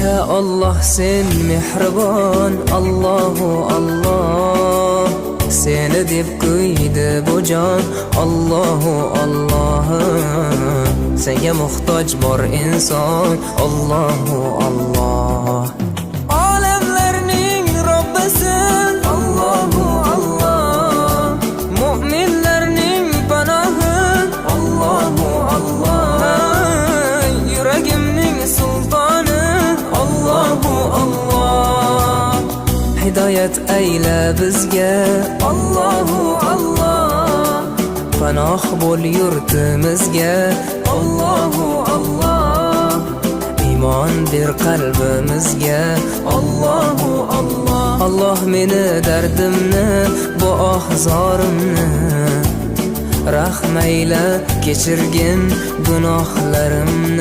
Ya Allah sen mehribon, Allahu Allah. Seni deb kuydi bu jon, Allahu Allah. Senga muhtoj bor inson, Allahu Allah. Olamlarning Robbisin, Allahu Allah. Mu'minlarning panohi, Allahu Allah. Yuragimning sultoni, Allahu Allah. Hidayat ayla bizga, Allahu Allah. Panoh bo'l yurtimizga, Allahu Allah. Iymon ber qalbimizga, Allahu Allah. Allah meni dardimni, bu ohzorimni rahmayla kechirgin gunohlarimni.